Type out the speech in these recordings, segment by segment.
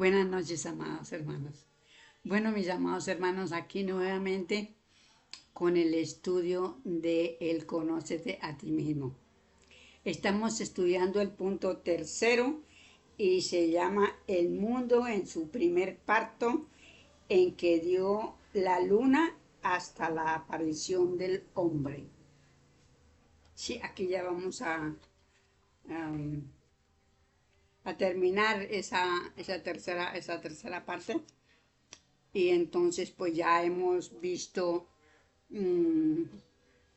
Buenas noches, amados hermanos. Bueno, mis amados hermanos, aquí nuevamente con el estudio de El Conócete a ti mismo. Estamos estudiando el punto tercero y se llama El mundo en su primer parto, en que dio la luna hasta la aparición del hombre. Sí, aquí ya vamos um, a terminar esa tercera parte. Y entonces pues ya hemos visto mmm,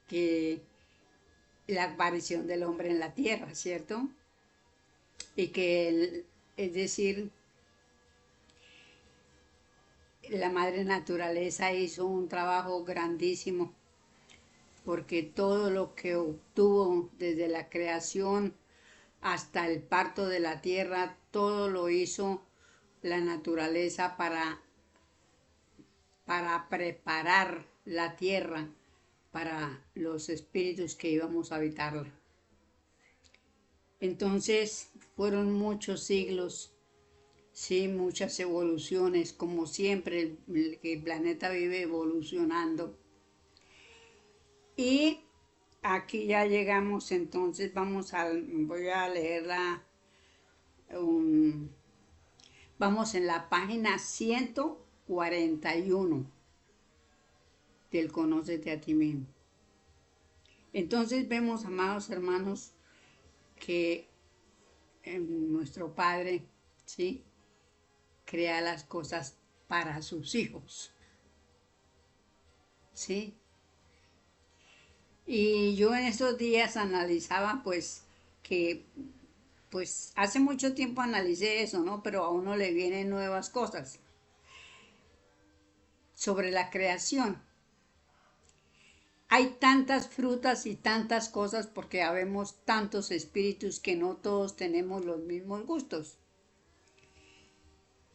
que la aparición del hombre en la tierra, ¿cierto? Y que, es decir, la madre naturaleza hizo un trabajo grandísimo porque todo lo que obtuvo desde la creación hasta el parto de la tierra, todo lo hizo la naturaleza para preparar la tierra para los espíritus que íbamos a habitarla. Entonces fueron muchos siglos, sí, muchas evoluciones, como siempre el planeta vive evolucionando. Y aquí ya llegamos, entonces voy a leerla, vamos en la página 141 del Conócete a ti mismo. Entonces vemos, amados hermanos, que nuestro Padre, ¿sí?, crea las cosas para sus hijos, ¿sí? Y yo en estos días analizaba, pues, que, pues, hace mucho tiempo analicé eso, ¿no? Pero a uno le vienen nuevas cosas sobre la creación. Hay tantas frutas y tantas cosas porque habemos tantos espíritus que no todos tenemos los mismos gustos.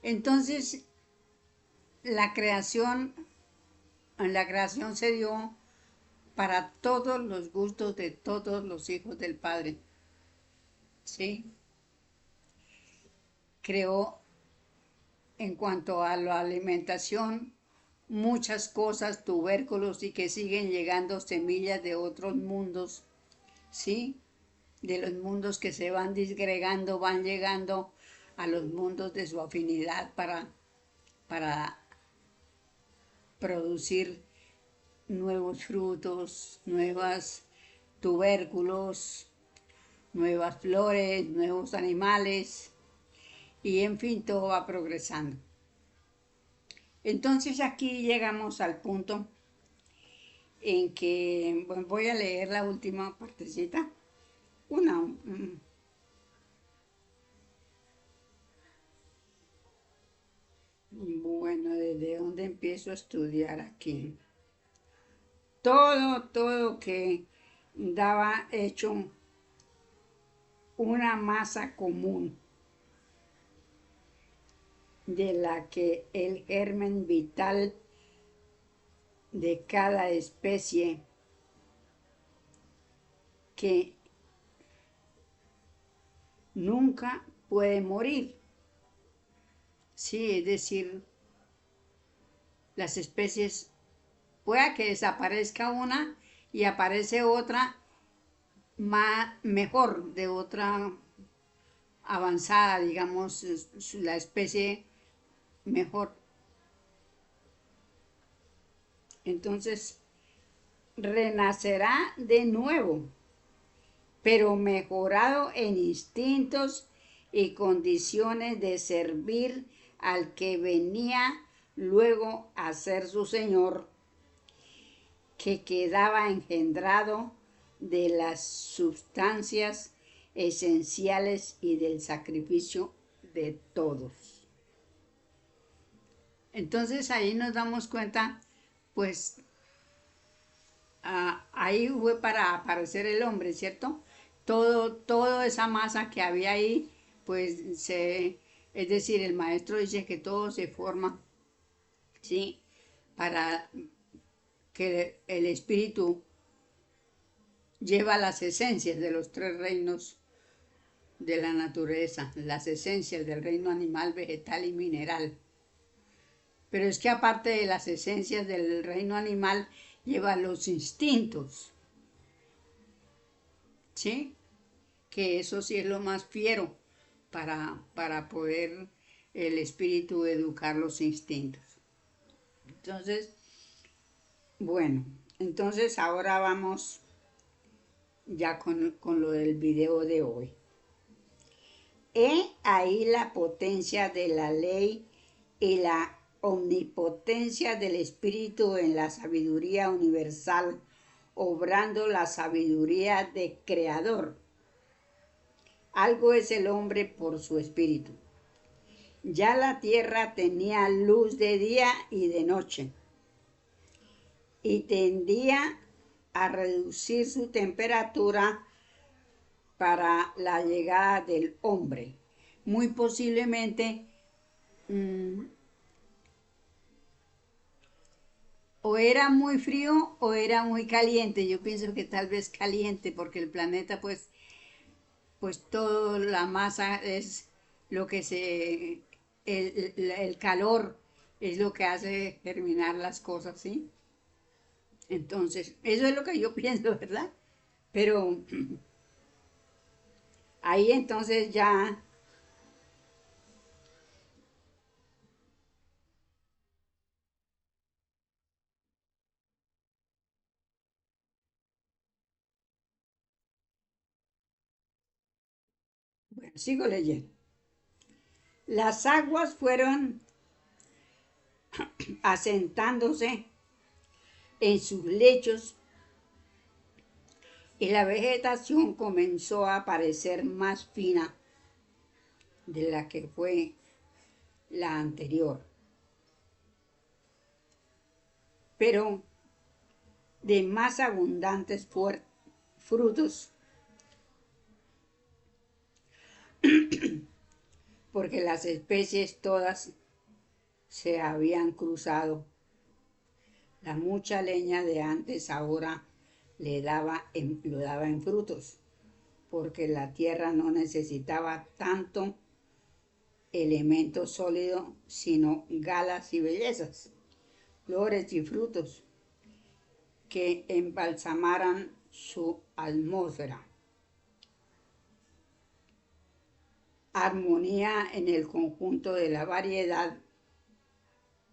Entonces, la creación, en la creación se dio para todos los gustos de todos los hijos del Padre, ¿sí? Creó en cuanto a la alimentación muchas cosas, tubérculos y que siguen llegando semillas de otros mundos, ¿sí? De los mundos que se van disgregando, van llegando a los mundos de su afinidad para producir nuevos frutos, nuevos tubérculos, nuevas flores, nuevos animales, y en fin, todo va progresando. Entonces aquí llegamos al punto en que, bueno, voy a leer la última partecita, bueno, ¿desde dónde empiezo a estudiar aquí? Todo que daba hecho una masa común de la que el germen vital de cada especie que nunca puede morir. Sí, es decir, las especies, pueda que desaparezca una y aparece otra mejor, de otra avanzada, digamos, la especie mejor. Entonces, renacerá de nuevo, pero mejorado en instintos y condiciones de servir al que venía luego a ser su Señor, que quedaba engendrado de las sustancias esenciales y del sacrificio de todos. Entonces ahí nos damos cuenta, pues ahí fue para aparecer el hombre, ¿cierto? Toda esa masa que había ahí, pues es decir, el maestro dice que todo se forma, ¿sí? Para que el espíritu lleva las esencias de los tres reinos de la naturaleza, las esencias del reino animal, vegetal y mineral. Pero es que aparte de las esencias del reino animal, lleva los instintos, ¿sí? Que eso sí es lo más fiero para poder el espíritu educar los instintos. Entonces, bueno, entonces ahora vamos ya con lo del video de hoy. He ahí la potencia de la ley y la omnipotencia del Espíritu en la sabiduría universal, obrando la sabiduría de Creador. Algo es el hombre por su espíritu. Ya la tierra tenía luz de día y de noche, y tendía a reducir su temperatura para la llegada del hombre. Muy posiblemente o era muy frío o era muy caliente. Yo pienso que tal vez caliente, porque el planeta pues toda la masa es lo que el calor es lo que hace germinar las cosas, ¿sí? Entonces, eso es lo que yo pienso, ¿verdad? Pero ahí entonces ya, bueno, sigo leyendo. Las aguas fueron asentándose en sus lechos y la vegetación comenzó a parecer más fina de la que fue la anterior, pero de más abundantes frutos, porque las especies todas se habían cruzado. La mucha leña de antes ahora lo daba en frutos, porque la tierra no necesitaba tanto elemento sólido, sino galas y bellezas, flores y frutos que embalsamaran su atmósfera. Armonía en el conjunto de la variedad,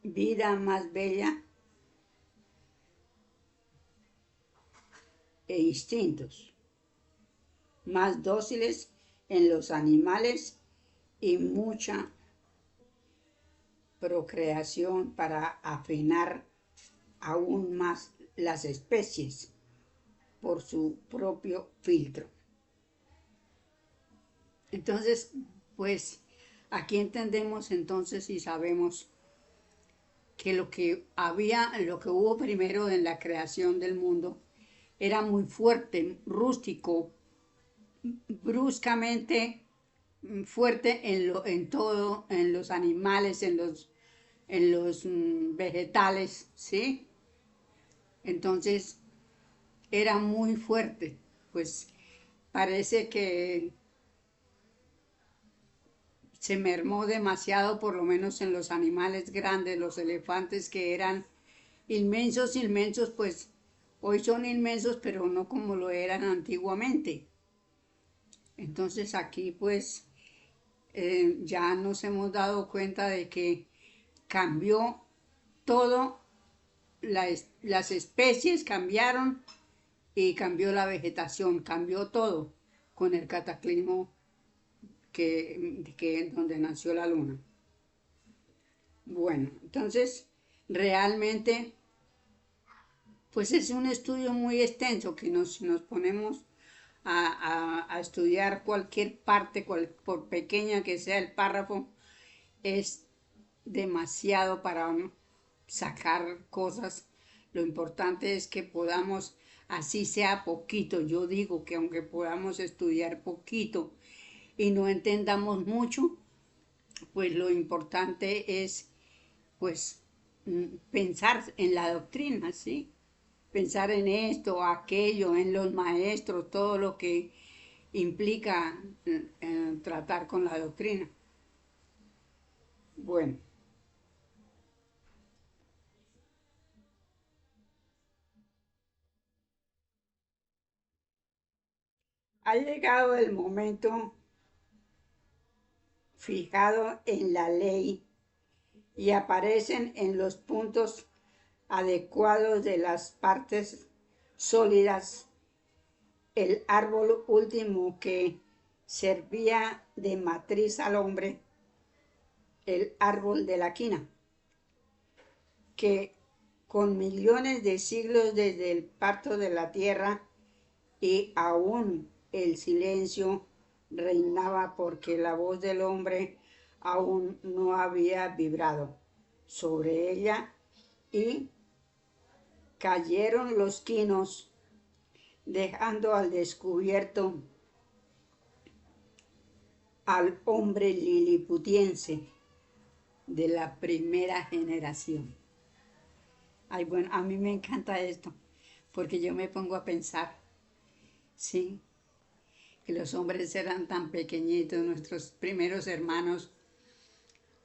vida más bella e instintos más dóciles en los animales y mucha procreación para afinar aún más las especies por su propio filtro. Entonces, pues aquí entendemos entonces y sabemos que lo que hubo primero en la creación del mundo era muy fuerte, rústico, bruscamente fuerte en todo, en los animales, en los vegetales, ¿sí? Entonces era muy fuerte, pues parece que se mermó demasiado, por lo menos en los animales grandes, los elefantes que eran inmensos, inmensos, pues hoy son inmensos, pero no como lo eran antiguamente. Entonces aquí pues ya nos hemos dado cuenta de que cambió todo, las especies cambiaron y cambió la vegetación, cambió todo con el cataclismo donde nació la luna. Bueno, entonces realmente pues es un estudio muy extenso que si nos ponemos a estudiar cualquier parte, por pequeña que sea el párrafo, es demasiado para sacar cosas. Lo importante es que podamos, así sea poquito, yo digo que aunque podamos estudiar poquito y no entendamos mucho, pues lo importante es pues pensar en la doctrina, ¿sí? Pensar en esto, aquello, en los maestros, todo lo que implica tratar con la doctrina. Bueno, ha llegado el momento fijado en la ley y aparecen en los puntos adecuados de las partes sólidas el árbol último que servía de matriz al hombre, el árbol de la quina, que con millones de siglos desde el parto de la tierra y aún el silencio reinaba porque la voz del hombre aún no había vibrado sobre ella y cayeron los quinos dejando al descubierto al hombre liliputiense de la primera generación. Ay, bueno, a mí me encanta esto, porque yo me pongo a pensar, sí, que los hombres eran tan pequeñitos, nuestros primeros hermanos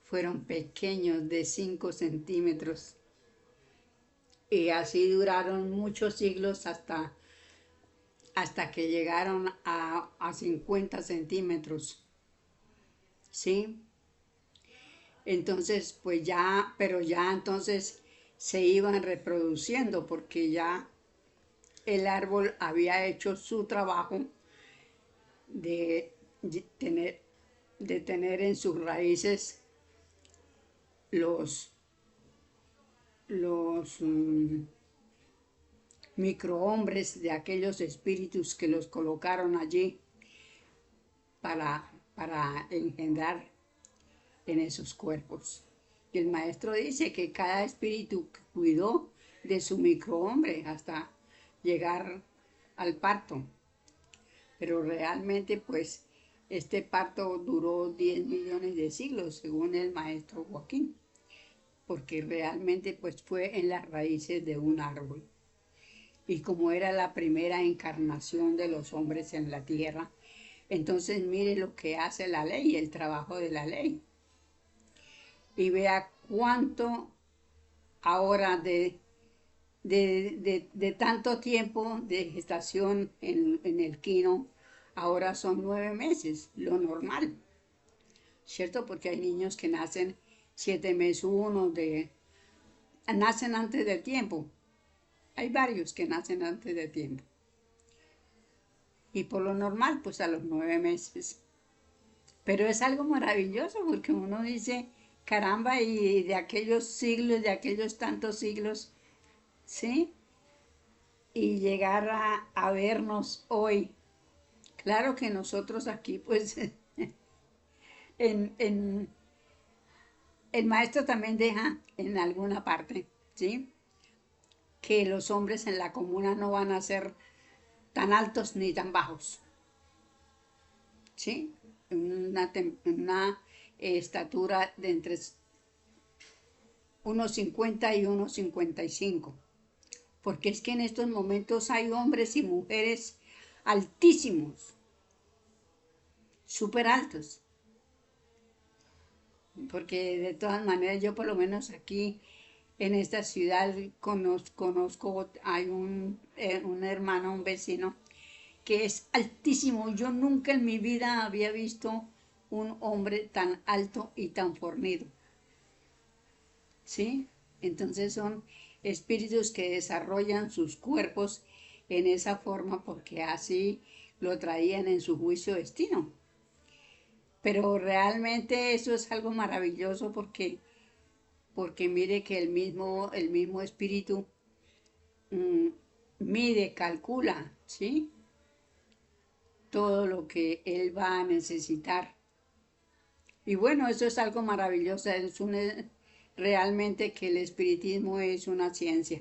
fueron pequeños de 5 centímetros y así duraron muchos siglos hasta que llegaron a 50 centímetros, ¿sí? Entonces, pues ya, pero ya entonces se iban reproduciendo porque ya el árbol había hecho su trabajo de tener, de tener en sus raíces los, los microhombres de aquellos espíritus que los colocaron allí para engendrar en esos cuerpos. Y el maestro dice que cada espíritu cuidó de su microhombre hasta llegar al parto. Pero realmente pues este parto duró 10 millones de siglos según el maestro Joaquín, porque realmente pues fue en las raíces de un árbol. Y como era la primera encarnación de los hombres en la tierra, entonces mire lo que hace la ley, el trabajo de la ley. Y vea cuánto ahora de tanto tiempo de gestación en el quino, ahora son 9 meses, lo normal, ¿cierto? Porque hay niños que nacen 7 meses, nacen antes de tiempo. Hay varios que nacen antes de tiempo. Y por lo normal, pues a los 9 meses. Pero es algo maravilloso porque uno dice, caramba, y de aquellos siglos, de aquellos tantos siglos, ¿sí? Y llegar a vernos hoy. Claro que nosotros aquí, pues, en, el maestro también deja en alguna parte, ¿sí? Que los hombres en la comuna no van a ser tan altos ni tan bajos, ¿sí? Una estatura de entre 1,50 y 1,55. Porque es que en estos momentos hay hombres y mujeres altísimos, súper altos. Porque de todas maneras yo por lo menos aquí en esta ciudad conozco hay un hermano, un vecino, que es altísimo. Yo nunca en mi vida había visto un hombre tan alto y tan fornido. ¿Sí? Entonces son espíritus que desarrollan sus cuerpos en esa forma porque así lo traían en su juicio destino. Pero realmente eso es algo maravilloso porque mire que el mismo espíritu mide, calcula, ¿sí? Todo lo que él va a necesitar. Y bueno, eso es algo maravilloso, realmente que el espiritismo es una ciencia.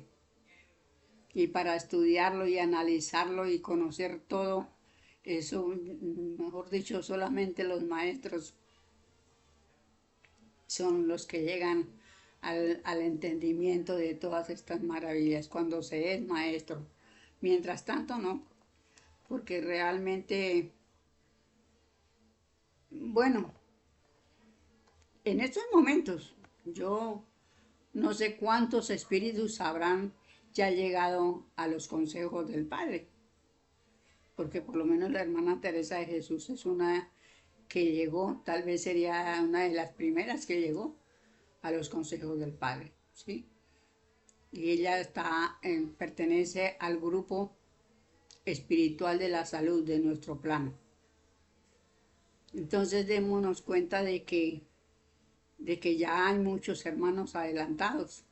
Y para estudiarlo y analizarlo y conocer todo, eso, mejor dicho, solamente los maestros son los que llegan al entendimiento de todas estas maravillas cuando se es maestro. Mientras tanto, no, porque realmente Bueno, en estos momentos yo no sé cuántos espíritus habrán ya llegado a los consejos del Padre, porque por lo menos la hermana Teresa de Jesús es una que llegó, tal vez sería una de las primeras que llegó a los consejos del Padre, ¿sí? Y ella pertenece al grupo espiritual de la salud de nuestro plano. Entonces démonos cuenta de que ya hay muchos hermanos adelantados,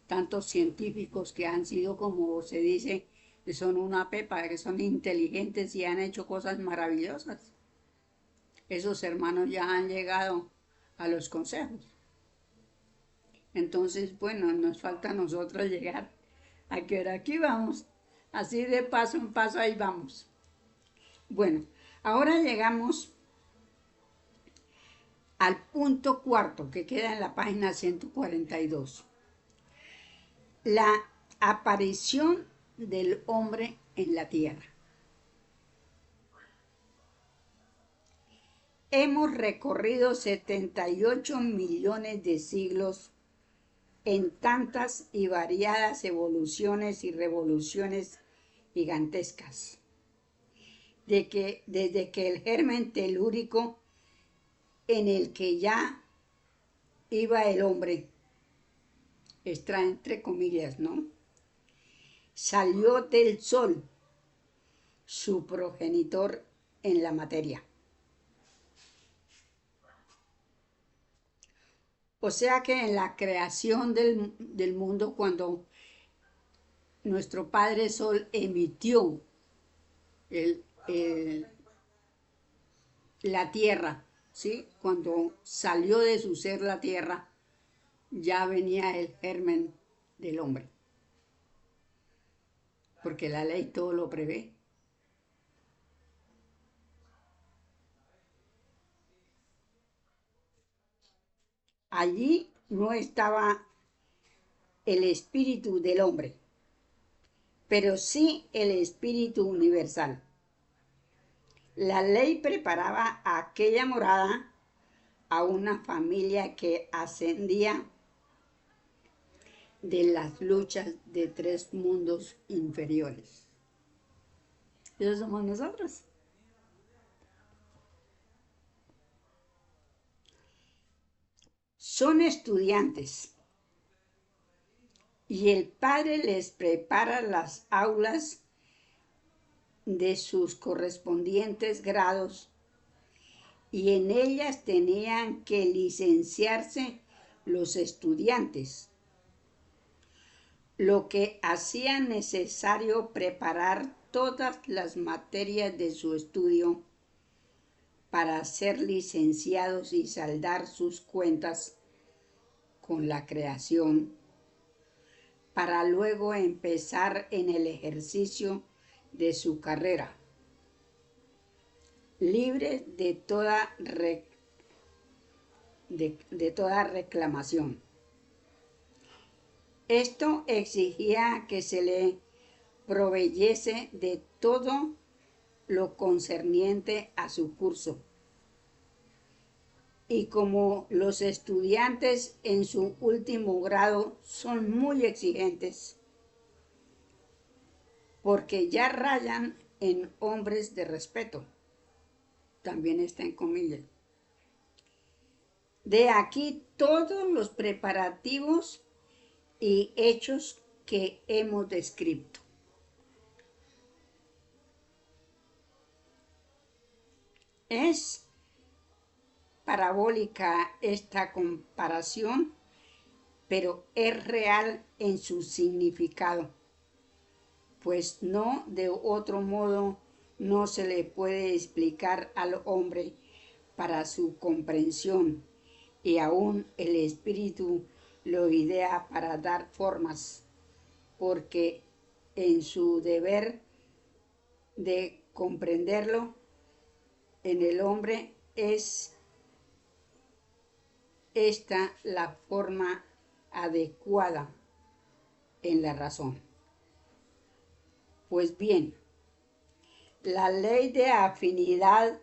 tantos científicos que han sido, como se dice, que son una pepa, que son inteligentes y han hecho cosas maravillosas. Esos hermanos ya han llegado a los consejos. Entonces, bueno, nos falta a nosotros llegar a que ahora aquí vamos, así de paso en paso ahí vamos. Bueno, ahora llegamos al punto cuarto que queda en la página 142. La aparición del hombre en la tierra. Hemos recorrido 78 millones de siglos en tantas y variadas evoluciones y revoluciones gigantescas. Desde que el germen telúrico en el que ya iba el hombre, está entre comillas, ¿no?, salió del sol, su progenitor en la materia. O sea que en la creación del mundo, cuando nuestro Padre Sol emitió la tierra, ¿sí?, cuando salió de su ser la tierra, ya venía el germen del hombre. Porque la ley todo lo prevé. Allí no estaba el espíritu del hombre, pero sí el espíritu universal. La ley preparaba aquella morada a una familia que ascendía de las luchas de tres mundos inferiores. Esos somos nosotros. Son estudiantes y el Padre les prepara las aulas de sus correspondientes grados y en ellas tenían que licenciarse los estudiantes, lo que hacía necesario preparar todas las materias de su estudio para ser licenciados y saldar sus cuentas con la creación, para luego empezar en el ejercicio de su carrera, libre de toda reclamación. Esto exigía que se le proveyese de todo lo concerniente a su curso. Y como los estudiantes en su último grado son muy exigentes, porque ya rayan en hombres de respeto, también está en comillas. De aquí todos los preparativos y hechos que hemos descrito. Es parabólica esta comparación, pero es real en su significado, pues no de otro modo no se le puede explicar al hombre para su comprensión, y aún el espíritu lo idea para dar formas, porque en su deber de comprenderlo en el hombre es esta la forma adecuada en la razón. Pues bien, la ley de afinidad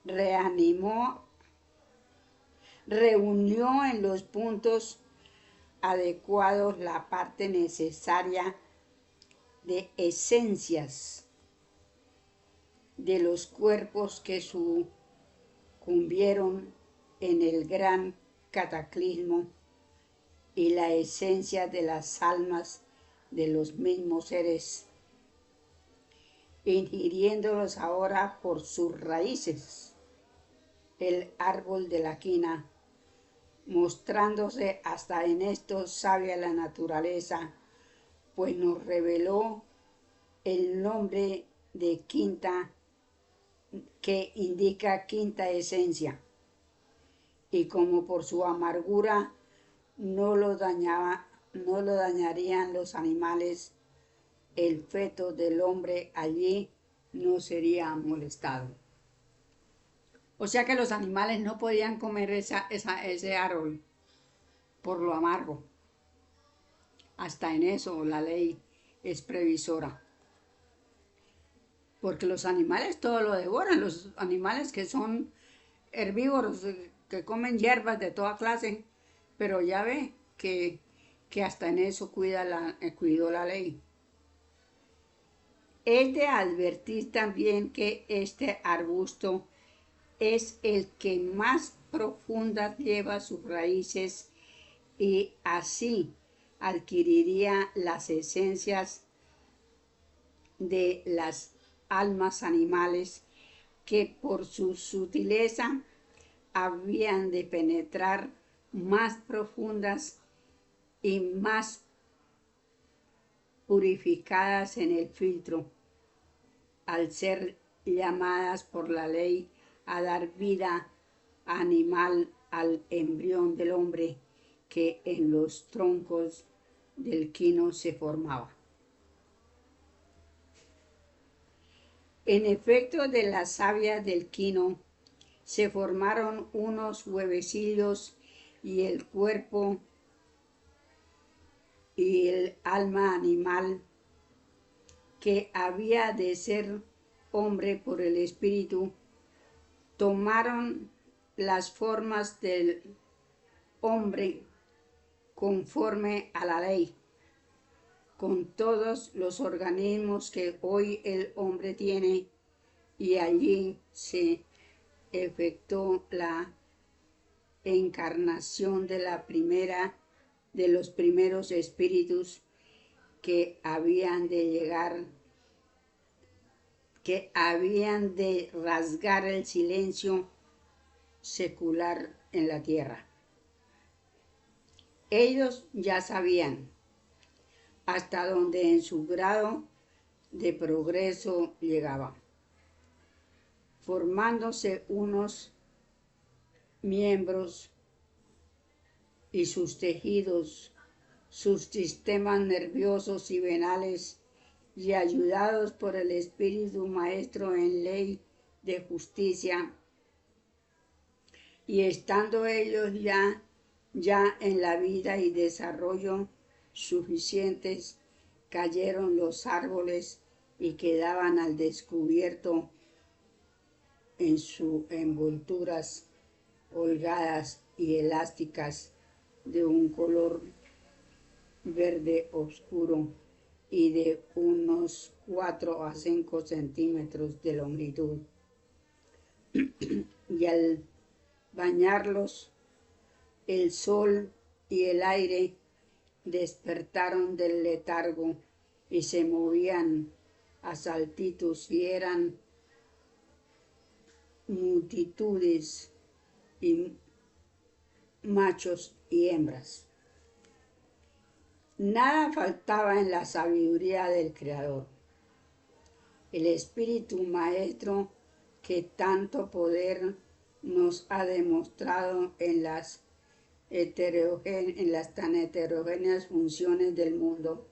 reanimó, reunió en los puntos adecuados la parte necesaria de esencias de los cuerpos que sucumbieron en el gran cataclismo y la esencia de las almas de los mismos seres, ingiriéndolos ahora por sus raíces, el árbol de la quina, mostrándose hasta en esto sabia la naturaleza, pues nos reveló el nombre de quinta, que indica quinta esencia, y como por su amargura no lo dañarían los animales, el feto del hombre allí no sería molestado. O sea que los animales no podían comer ese árbol por lo amargo. Hasta en eso la ley es previsora. Porque los animales todo lo devoran. Los animales que son herbívoros, que comen hierbas de toda clase, pero ya ve que hasta en eso cuidó la ley. Es de advertir también que este arbusto es el que más profundas lleva sus raíces y así adquiriría las esencias de las almas animales que por su sutileza habían de penetrar más profundas y más purificadas en el filtro, al ser llamadas por la ley a dar vida animal al embrión del hombre que en los troncos del quino se formaba. En efecto, de la savia del quino se formaron unos huevecillos y el cuerpo y el alma animal que había de ser hombre por el espíritu tomaron las formas del hombre conforme a la ley, con todos los organismos que hoy el hombre tiene, y allí se efectuó la encarnación de los primeros espíritus que habían de rasgar el silencio secular en la tierra. Ellos ya sabían hasta dónde en su grado de progreso llegaba, formándose unos miembros y sus tejidos, sus sistemas nerviosos y venales, y ayudados por el Espíritu Maestro en ley de justicia, y estando ellos ya en la vida y desarrollo suficientes, cayeron los árboles y quedaban al descubierto en sus envolturas holgadas y elásticas de un color verde oscuro y de unos 4 a 5 centímetros de longitud. Y al bañarlos el sol y el aire, despertaron del letargo y se movían a saltitos, y eran multitudes y machos y hembras. Nada faltaba en la sabiduría del Creador. El Espíritu Maestro que tanto poder nos ha demostrado en las tan heterogéneas funciones del mundo,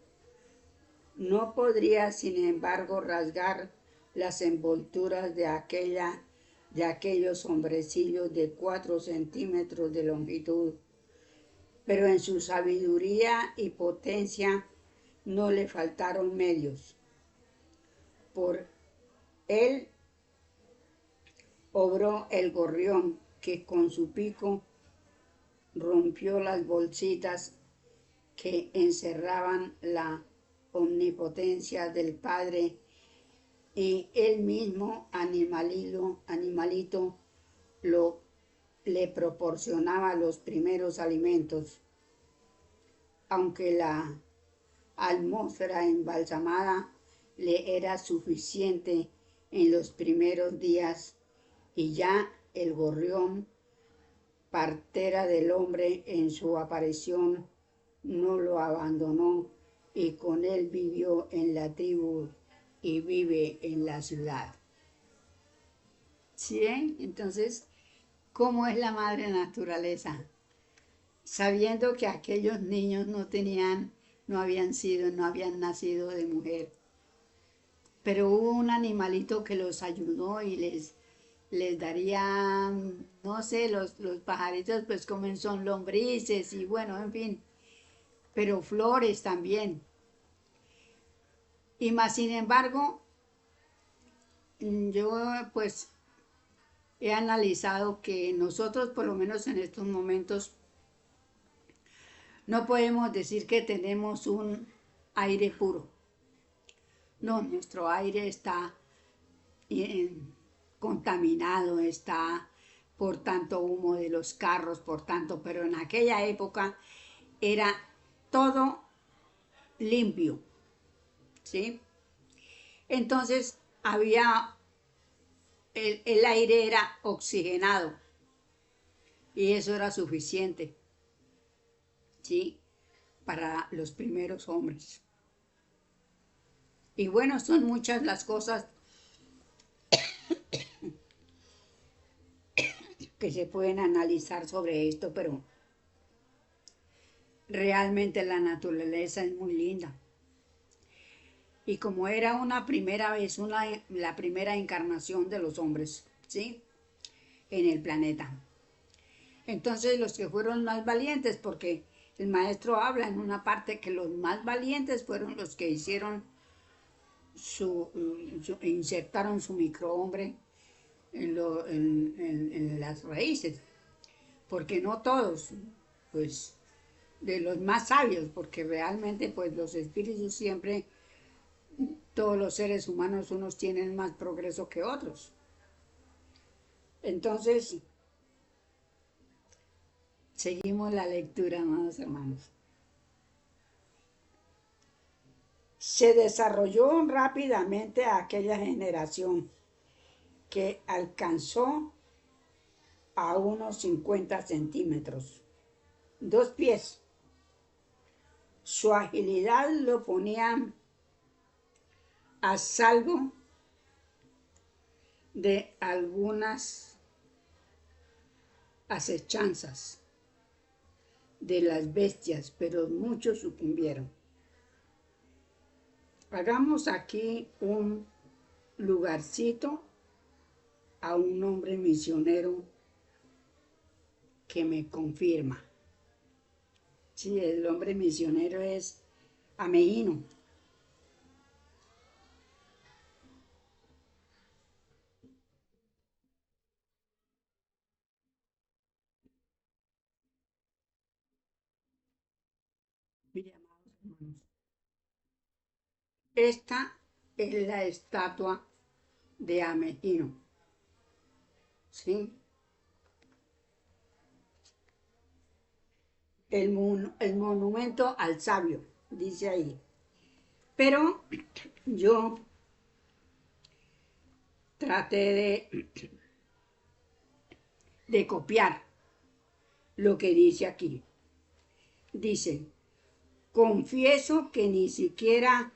no podría, sin embargo, rasgar las envolturas de aquellos hombrecillos de 4 centímetros de longitud, pero en su sabiduría y potencia no le faltaron medios. Por él obró el gorrión, que con su pico rompió las bolsitas que encerraban la omnipotencia del Padre, y el mismo animalito lo, le proporcionaba los primeros alimentos, aunque la atmósfera embalsamada le era suficiente en los primeros días, y ya el gorrión, partera del hombre en su aparición, no lo abandonó, y con él vivió en la tribu y vive en la ciudad. ¿Sí? Entonces, ¿cómo es la madre naturaleza? Sabiendo que aquellos niños no habían nacido de mujer, pero hubo un animalito que los ayudó y les daría, no sé, los pajaritos pues comen son lombrices y bueno, en fin, pero flores también. Y más sin embargo, yo pues he analizado que nosotros por lo menos en estos momentos no podemos decir que tenemos un aire puro. No, nuestro aire está eh, contaminado, está por tanto humo de los carros, por tanto, pero en aquella época era todo limpio, ¿sí? Entonces el aire era oxigenado y eso era suficiente, ¿sí? Para los primeros hombres. Y bueno, son muchas las cosas que se pueden analizar sobre esto, pero realmente la naturaleza es muy linda. Y como era una primera vez, la primera encarnación de los hombres, ¿sí? En el planeta. Entonces los que fueron más valientes, porque el maestro habla en una parte que los más valientes fueron los que hicieron insertaron su microhombre en las raíces, porque no todos, pues de los más sabios, porque realmente pues los espíritus siempre, todos los seres humanos, unos tienen más progreso que otros. Entonces, seguimos la lectura, amados hermanos. Se desarrolló rápidamente aquella generación que alcanzó a unos 50 centímetros, 2 pies. Su agilidad lo ponía a salvo de algunas acechanzas de las bestias, pero muchos sucumbieron. Hagamos aquí un lugarcito a un hombre misionero que me confirma. Sí, el hombre misionero es Ameíno. Mire, amados hermanos, esta es la estatua de Ameíno, ¿sí? El monumento al sabio, dice ahí. Pero yo traté de copiar lo que dice aquí. Dice, confieso que ni siquiera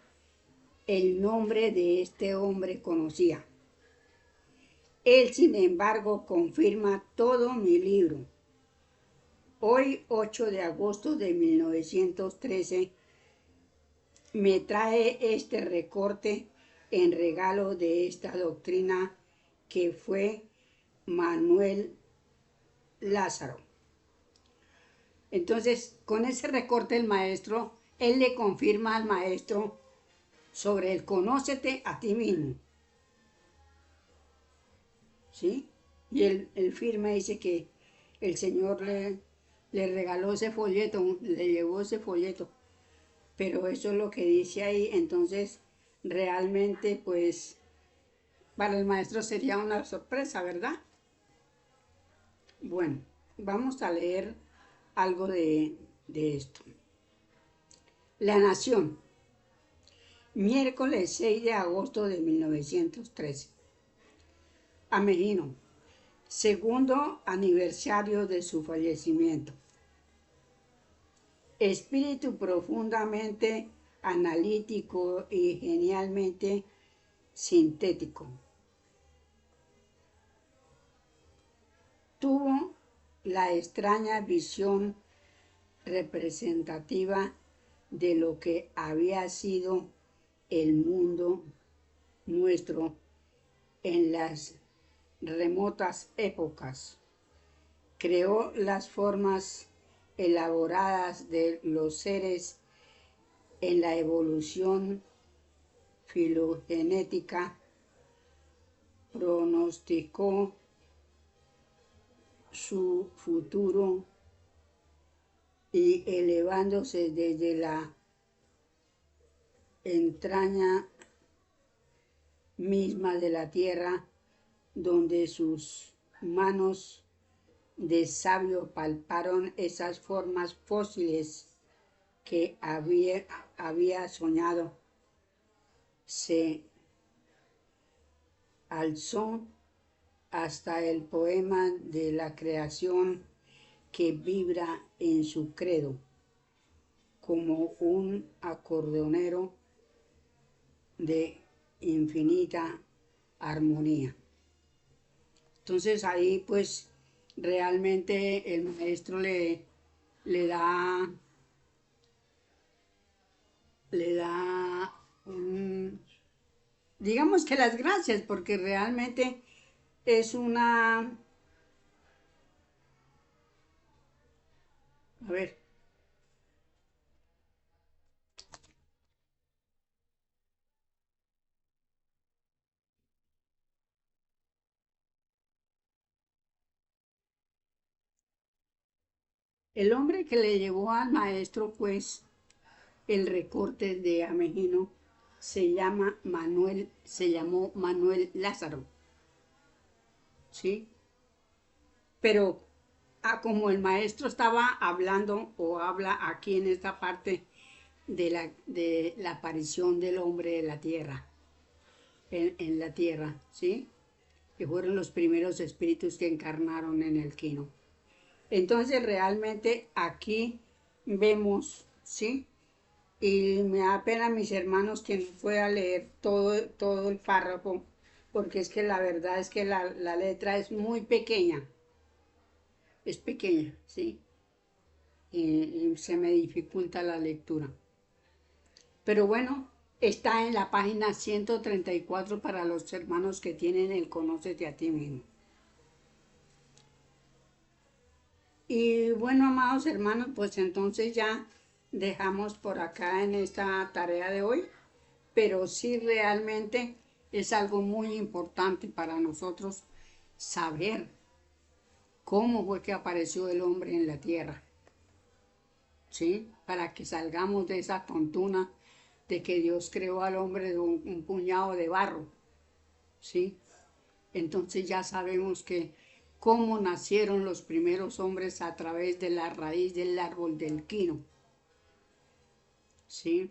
el nombre de este hombre conocía. Él, sin embargo, confirma todo mi libro. Hoy, 8 de agosto de 1913, me trae este recorte en regalo de esta doctrina que fue Manuel Lázaro. Entonces, con ese recorte el maestro, él le confirma al maestro sobre el conócete a ti mismo. ¿Sí? Y él firma, dice que el Señor le regaló ese folleto, le llevó ese folleto. Pero eso es lo que dice ahí. Entonces, realmente, pues, para el maestro sería una sorpresa, ¿verdad? Bueno, vamos a leer algo de esto. La Nación, miércoles 6 de agosto de 1913. Ameghino, segundo aniversario de su fallecimiento. Espíritu profundamente analítico y genialmente sintético. Tuvo la extraña visión representativa de lo que había sido el mundo nuestro en las remotas épocas. Creó las formas elaboradas de los seres en la evolución filogenética, pronosticó su futuro y elevándose desde la entraña misma de la tierra, donde sus manos de sabio palparon esas formas fósiles que había soñado, se alzó hasta el poema de la creación que vibra en su credo como un acordeonero de infinita armonía. Entonces ahí pues realmente el maestro le da digamos que las gracias, porque realmente es a ver, el hombre que le llevó al maestro pues el recorte de Ameghino se llamó Manuel Lázaro, ¿sí? Pero como el maestro estaba hablando o habla aquí en esta parte de la aparición del hombre de la tierra, en la tierra, ¿sí? Que fueron los primeros espíritus que encarnaron en el Quino. Entonces realmente aquí vemos, ¿sí? Y me da pena mis hermanos que no pueda leer todo el párrafo, porque es que la verdad es que la letra es muy pequeña, es pequeña, ¿sí? Y se me dificulta la lectura. Pero bueno, está en la página 134 para los hermanos que tienen el Conócete a ti mismo. Y bueno, amados hermanos, pues entonces ya dejamos por acá en esta tarea de hoy, pero sí realmente es algo muy importante para nosotros saber cómo fue que apareció el hombre en la tierra, ¿sí? Para que salgamos de esa tontuna de que Dios creó al hombre de un puñado de barro, ¿sí? Entonces ya sabemos que cómo nacieron los primeros hombres a través de la raíz del árbol del quino, ¿sí?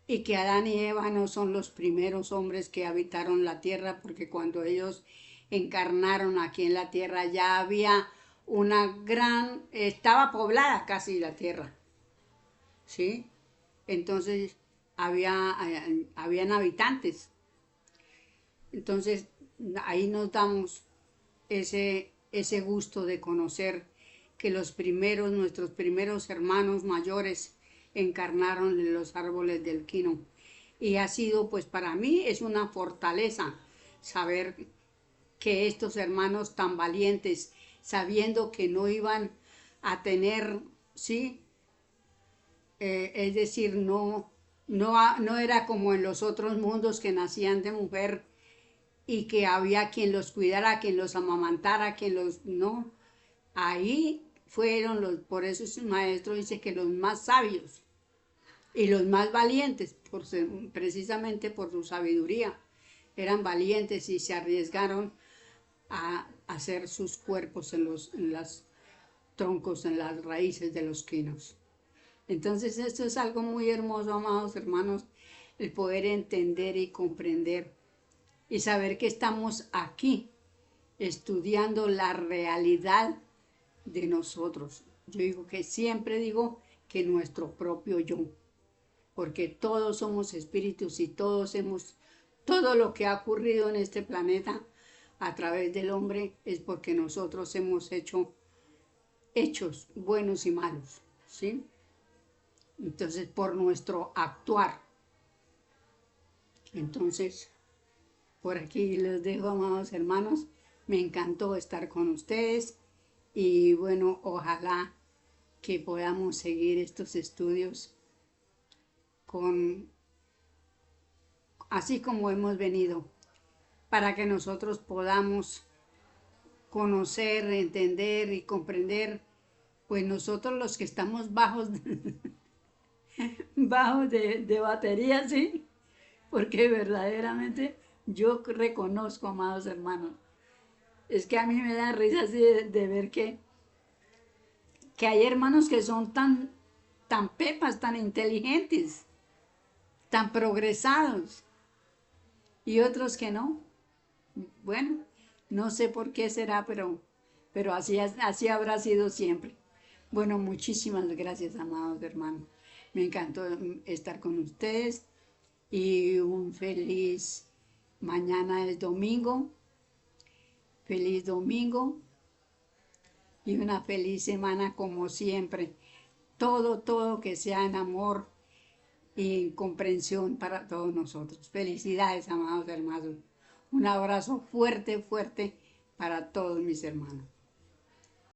Y que Adán y Eva no son los primeros hombres que habitaron la tierra, porque cuando ellos encarnaron aquí en la tierra ya había estaba poblada casi la tierra, ¿sí? Entonces habían habitantes. Entonces ahí nos damos ese gusto de conocer que nuestros primeros hermanos mayores encarnaron en los árboles del quino. Y ha sido, pues para mí es una fortaleza saber que estos hermanos tan valientes, sabiendo que no iban a tener, ¿sí? Es decir, no era como en los otros mundos que nacían de mujer y que había quien los cuidara, quien los amamantara, quien los... No, ahí fueron los, por eso su maestro dice que los más sabios y los más valientes, precisamente por su sabiduría, eran valientes y se arriesgaron a hacer sus cuerpos en los troncos, en las raíces de los quinos. Entonces esto es algo muy hermoso, amados hermanos, el poder entender y comprender y saber que estamos aquí estudiando la realidad de nosotros. Yo digo que siempre digo que nuestro propio yo, porque todos somos espíritus y todos hemos, todo lo que ha ocurrido en este planeta a través del hombre es porque nosotros hemos hecho hechos buenos y malos, ¿sí? Entonces, por nuestro actuar. Entonces, por aquí les dejo, amados hermanos. Me encantó estar con ustedes y bueno, ojalá que podamos seguir estos estudios con así como hemos venido, para que nosotros podamos conocer, entender y comprender, pues nosotros los que estamos bajos, bajos de batería, ¿sí? Porque verdaderamente yo reconozco, amados hermanos, es que a mí me da risa así de ver que hay hermanos que son tan pepas, tan inteligentes, tan progresados, y otros que no. Bueno, no sé por qué será, pero así habrá sido siempre. Bueno, muchísimas gracias, amados hermanos. Me encantó estar con ustedes y un feliz, mañana es domingo, feliz domingo y una feliz semana como siempre. Todo que sea en amor y en comprensión para todos nosotros. Felicidades, amados hermanos. Un abrazo fuerte, fuerte para todos mis hermanos.